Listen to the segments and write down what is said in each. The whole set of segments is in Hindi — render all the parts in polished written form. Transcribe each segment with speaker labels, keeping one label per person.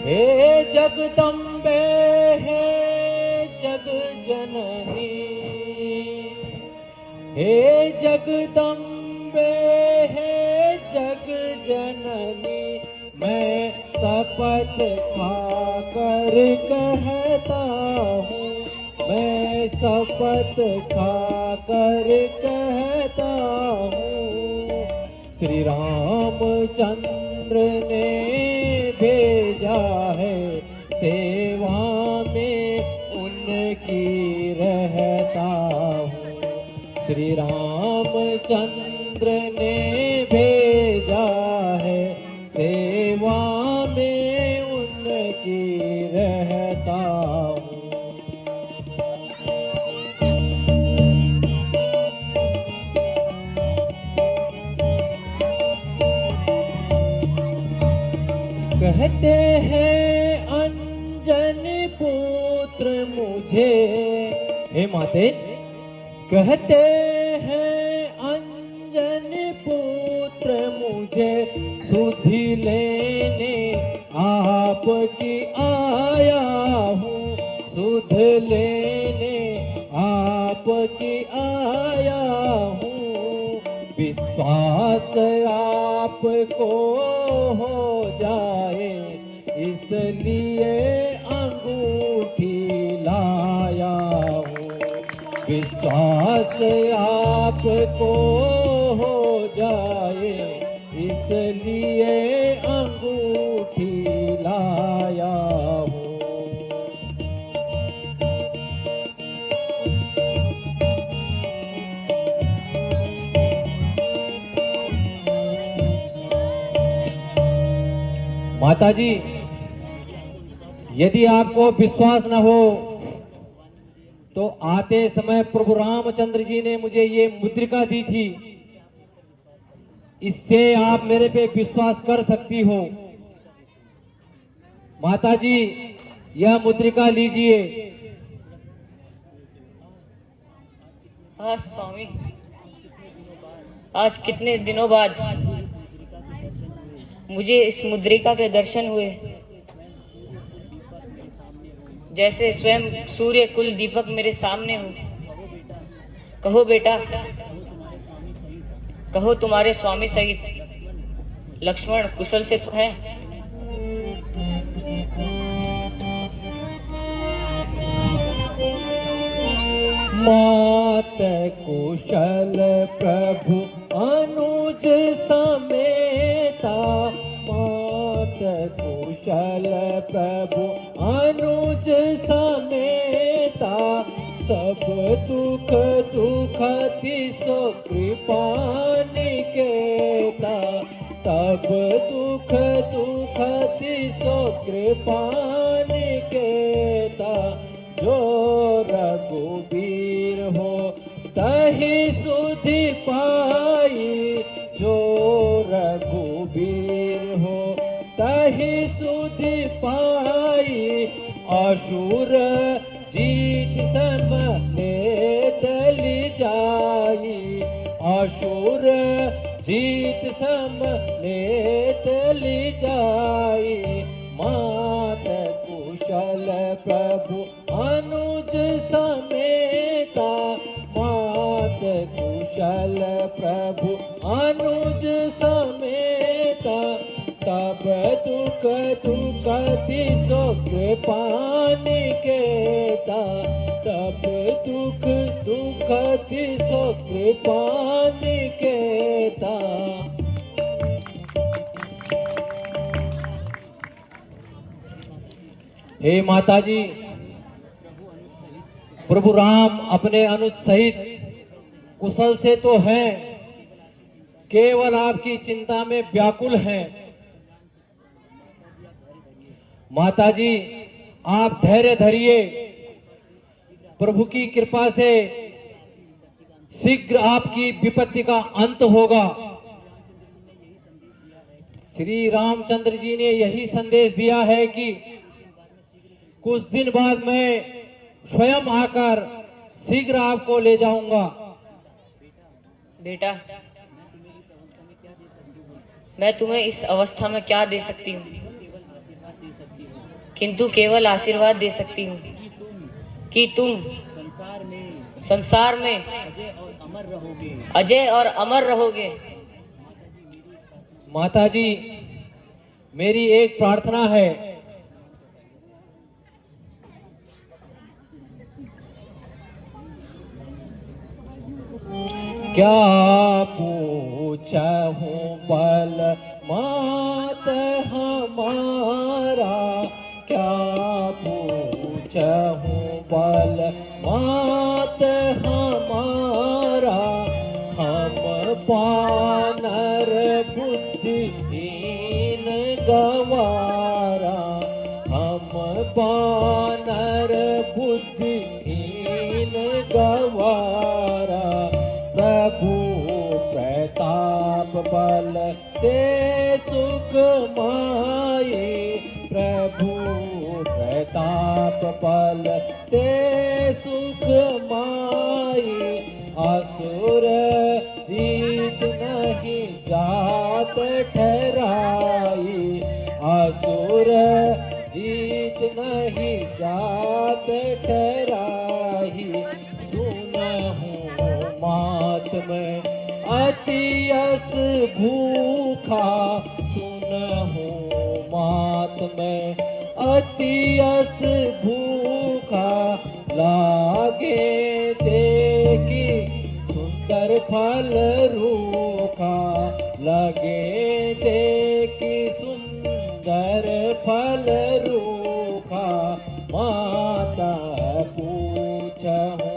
Speaker 1: हे जगदम्बे हे जग जननी, हे जगदम्बे हे जग जननी, मैं शपथ खाकर कहता हूँ, मैं शपथ खाकर कहता हूँ, श्री रामचंद्र ने भेजा है सेवा में उनकी रहता हूँ, श्री रामचंद्र ने भेजा है सेवा में उनकी रहता हूँ। कहते हैं अंजनी पुत्र मुझे, हे माते, कहते हैं अंजनी पुत्र मुझे, सुधि लेने आपकी आया हूँ, सुध लेने आपकी आया हूँ, विश्वास आपको हो जाए इसलिए अंगूठी लाया हूँ, विश्वास आपको हो जाए इसलिए अंगूठी लाया हूँ। माताजी, यदि आपको विश्वास न हो तो आते समय प्रभु रामचंद्र जी ने मुझे ये मुद्रिका दी थी, इससे आप मेरे पे विश्वास कर सकती हो। माताजी, यह मुद्रिका लीजिए।
Speaker 2: हाँ स्वामी, आज कितने दिनों बाद मुझे इस मुद्रिका के दर्शन हुए, जैसे स्वयं सूर्य कुल दीपक मेरे सामने हो। कहो बेटा, कहो तुम्हारे स्वामी सहित लक्ष्मण कुशल से तो है?
Speaker 1: मात कुशल प्रभु अनुज समेता, मात कुशल प्रभु अनुज समेता, सब दुख दुखति सो कृपा निकेता, तब दुख दुखति सो कृपा निकेता, जो रघुबीर हो तहि सुधि पाई, जो रघुबीर हो तहि सुधि पाई, असुर जीत सम ले चली जाई, असुर जीत सम ले चली जाई, मात कुशल प्रभु अनुज समेता, मात कुशल प्रभु अनुज समेता, तब दुख दुखति सो कृपा निकेता, तब दुख दुखति सो कृपा निकेता। हे माताजी, प्रभु राम अपने अनुज सहित कुशल से तो हैं, केवल आपकी चिंता में व्याकुल हैं। माताजी, आप धैर्य धरिए, प्रभु की कृपा से शीघ्र आपकी विपत्ति का अंत होगा। श्री रामचंद्र जी ने यही संदेश दिया है कि कुछ दिन बाद मैं स्वयं आकर शीघ्र आपको ले जाऊंगा।
Speaker 2: बेटा, मैं तुम्हें इस अवस्था में क्या दे सकती हूँ? किंतु केवल आशीर्वाद दे सकती हूँ कि तुम संसार में अजय और अमर रहोगे।
Speaker 1: माता जी, मेरी एक प्रार्थना है। क्या पूछूं बल मात हमारा, क्या पूछूं बल मात हमारा, हम पानर बुद्धिहीन गवारा, हम पानर बुद्धिहीन गवारा, प्रभु प्रताप बल से सुख माये, प्रभु प्रताप बल से सुख माये, असुर जीत नहीं जात ठहराई, असुर जीत नहीं जात ठहराई, सुनहूं मात में अति यस भूखा, सुनहूं मात में अति यस भूखा, लागे देखी सुंदर फल रूखा, लगे देखी सुंदर फल रूखा, माता पूछूं।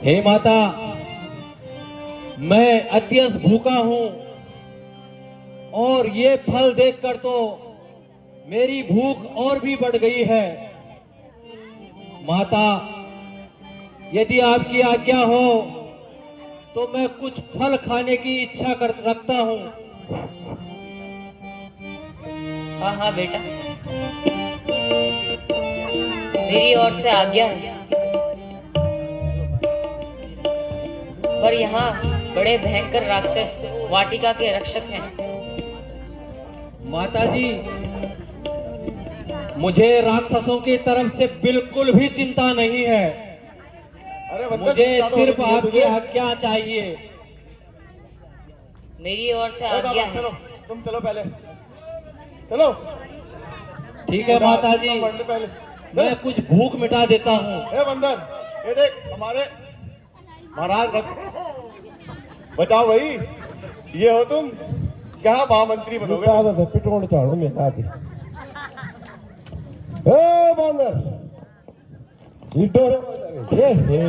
Speaker 1: हे माता, मैं अत्यंत भूखा हूं और ये फल देखकर तो मेरी भूख और भी बढ़ गई है। माता, यदि आपकी आज्ञा हो तो मैं कुछ फल खाने की इच्छा रखता हूं।
Speaker 2: हाँ हाँ बेटा, मेरी ओर से आज्ञा है। पर यहाँ बड़े भयंकर राक्षस वाटिका के रक्षक हैं।
Speaker 1: माता जी, मुझे राक्षसों की तरफ से बिल्कुल भी चिंता नहीं है। मुझे सिर्फ आपकी आज्ञा चाहिए।
Speaker 2: मेरी ओर से आज्ञा है।
Speaker 3: चलो, तुम चलो पहले, चलो।
Speaker 1: ठीक है माता जी,
Speaker 3: पहले
Speaker 1: मैं कुछ भूख मिटा देता हूँ।
Speaker 3: ए बंदर, ये देख हमारे महाराज बचाओ भाई, ये हो तुम, क्या महामंत्री बनोगे?
Speaker 4: आदत पिटोड़ चाड़ो में आती। ए बंदर, ये डोरे ये हे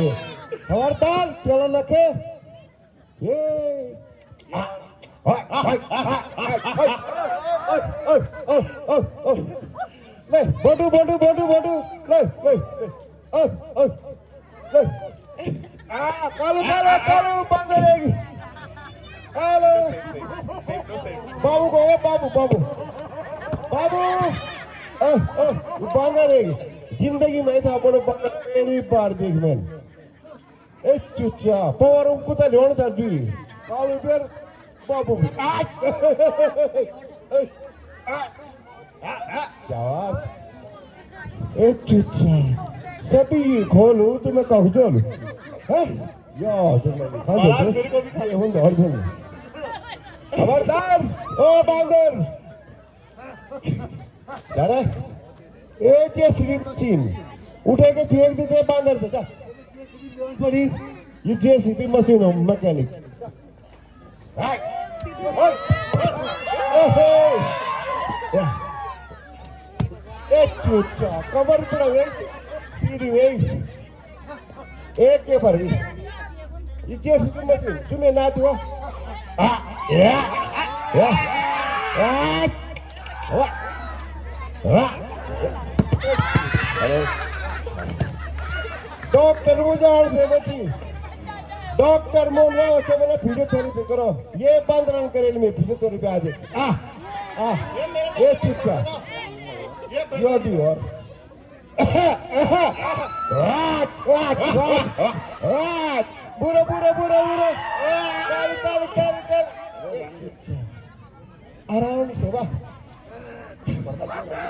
Speaker 4: खबरदार चलो नखे ये ले बोटू बोटू बोटू बोटू ले ले ले कालू कालू कालू बंदर रहेगी। हेलो बाबू को बाबू बाबू बाबू बंदर रहेगी। जिंदगी में था बड़ो बंदर पहली बार देख मैंने। ए चुच्चा पवार उनको तो लेने चाहती है कालू फिर बाबू क्या ए चुच्चा सभी खोलू तो मैं कहूँ चलू खबरदार ओ बांदर जेसीबी मशीन उठे के फेंक देते बांदर से पड़ी। ये जेसीबी मशीन हो मैकेनिक। कमर पड़ा सीढ़ी में एक के पर भी ये जेसीबी मशीन तुम्हें ना दो डॉक्टर मुझे से बची डॉक्टर मोल रहा है मैंने फिजियोथेरेपी करो ये बंद रन करे में फिजियोथेरेपी आज ये चुच्चा यो दी और बुरा बुरा बुरा बुरा आराम से वाह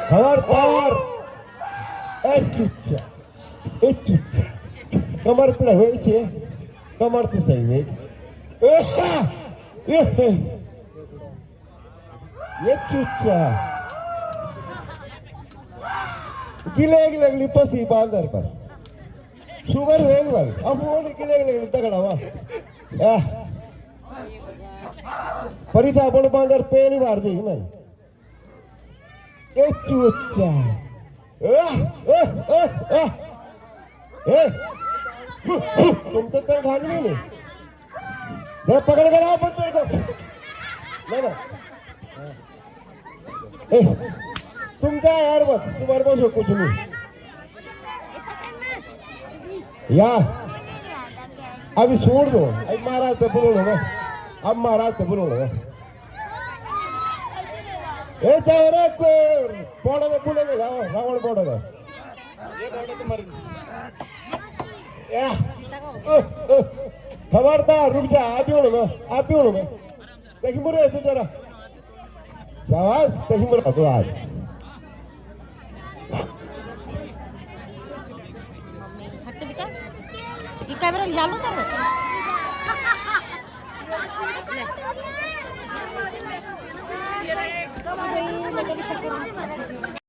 Speaker 4: खबरदार ए चुच्चा कमर पे हुए छे कमर तो सही है ये चुच्चा गिलेग लगली पसी बांदर पर शुगर हो गई अब वो गिलेग लगली तगड़ा हुआ परिता अपन बांदर पहली बार देखी मैंने ये चुच्चा तुम तो तेरे घर में नहीं जरा पकड़ कर आओ बंदर को ना तुम क्या यार बस तुम्हारे पास हो कुछ नहीं यार अभी छोड़ दो अब महाराज तो बोलो ना अब महाराज तो बोलो ना ए जाओ रे कोई बॉर्डर में बोलेंगे जाओ रावण बॉर्डर में
Speaker 3: ये बॉर्डर तो मर
Speaker 4: खबरदार रुक जा आप भी हो ना देखिए मुझे ऐसे जरा शाबाश देखिए मुझे तो आज
Speaker 5: कैमरा चालू करो